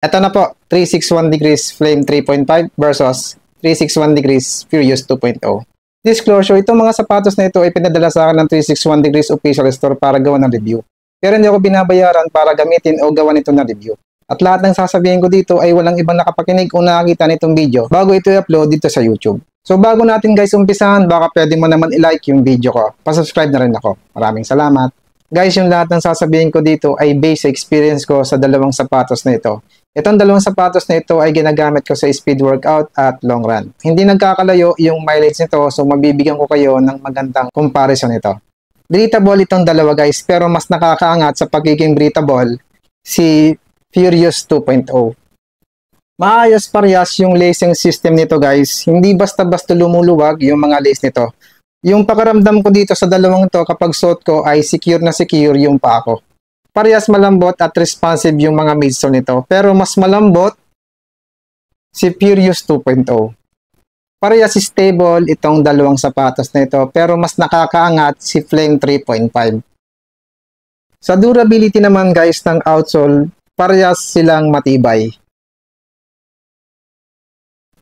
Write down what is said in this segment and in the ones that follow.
Ito na po, 361 degrees Flame 3.5 versus 361 degrees Furious 2.0. Disclosure, itong mga sapatos na ito ay pinadala sa akin ng 361 degrees official store para gawa ng review. Pero hindi ako binabayaran para gamitin o gawa nito na review. At lahat ng sasabihin ko dito ay walang ibang nakapakinig o nakakita nitong video bago ito i-upload dito sa YouTube. So bago natin guys umpisahan, baka pwede mo naman i-like yung video ko. Pa-subscribe na rin ako. Maraming salamat. Guys, yung lahat ng sasabihin ko dito ay based sa experience ko sa dalawang sapatos na ito. Itong dalawang sapatos na ito ay ginagamit ko sa speed workout at long run. Hindi nagkakalayo yung mileage nito, so mabibigyan ko kayo ng magandang comparison nito. Breathable itong dalawa guys, pero mas nakakaangat sa pagiging breathable si Furious 2.0. Maayos parehas yung lacing system nito guys, hindi basta-basta lumuluwag yung mga lace nito. Yung pakiramdam ko dito sa dalawang to kapag suot ko ay secure na secure yung paa ko. Parehas malambot at responsive yung mga midsole nito, pero mas malambot si Furious 2.0. Parehas stable itong dalawang sapatos na ito, pero mas nakakaangat si Flame 3.5. Sa durability naman guys ng outsole, parehas silang matibay.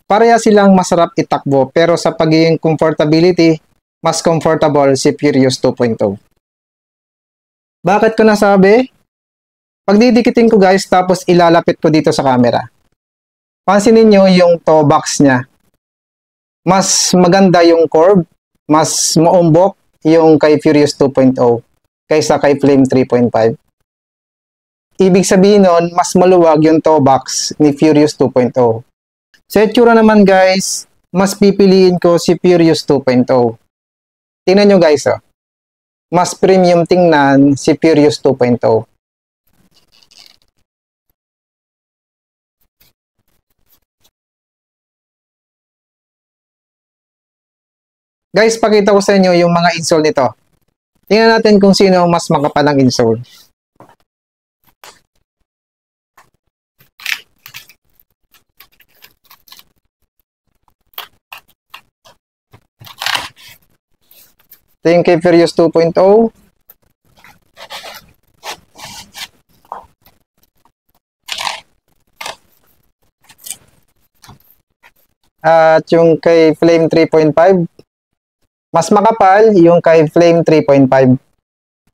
Parehas silang masarap itakbo, pero sa pagiging comfortability, mas comfortable si Furious 2.0. Bakit ko nasabi? Pagdidikitin ko guys, tapos ilalapit ko dito sa camera. Pansinin nyo yung toe box niya. Mas maganda yung curve, mas maumbok yung kay Furious 2.0 kaysa kay Flame 3.5. Ibig sabihin nun, mas maluwag yung toe box ni Furious 2.0. Sa itsura naman guys, mas pipiliin ko si Furious 2.0. Tingnan nyo guys, oh. Mas premium tingnan si Furious 2.0. Guys, pakita ko sa inyo yung mga insole nito. Tingnan natin kung sino mas makapal ang insole. Ito yung kay Furious 2.0. At yung kay Flame 3.5. Mas makapal yung kay Flame 3.5.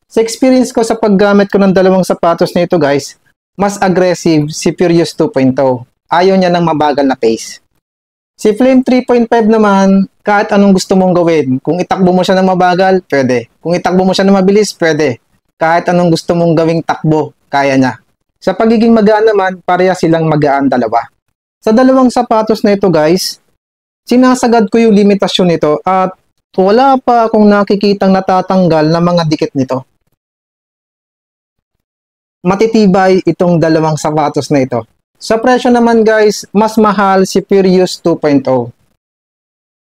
Sa experience ko sa paggamit ko ng dalawang sapatos na ito guys, mas aggressive si Furious 2.0. Ayaw niya ng mabagal na pace. Si Flame 3.5 naman, kahit anong gusto mong gawin. Kung itakbo mo siya ng mabagal, pwede. Kung itakbo mo siya ng mabilis, pwede. Kahit anong gusto mong gawing takbo, kaya niya. Sa pagiging magaan naman, pareha silang magaan dalawa. Sa dalawang sapatos na ito guys, sinasagad ko yung limitasyon nito at wala pa akong nakikitang natatanggal na mga dikit nito. Matitibay itong dalawang sapatos na ito. Sa presyo naman guys, mas mahal si Furious 2.0.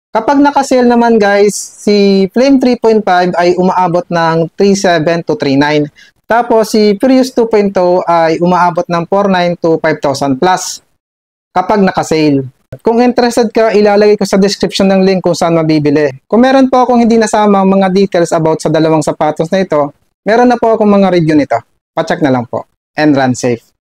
Kapag naka-sale naman guys, si Flame 3.5 ay umaabot ng 3.7 to 3.9. Tapos si Furious 2.0 ay umaabot ng 4.9 to 5,000 plus kapag naka-sale. Kung interested ka, ilalagay ko sa description ng link kung saan mabibili. Kung meron po akong hindi nasama mga details about sa dalawang sapatos na ito, meron na po akong mga review nito. Pa-check na lang po. And run safe.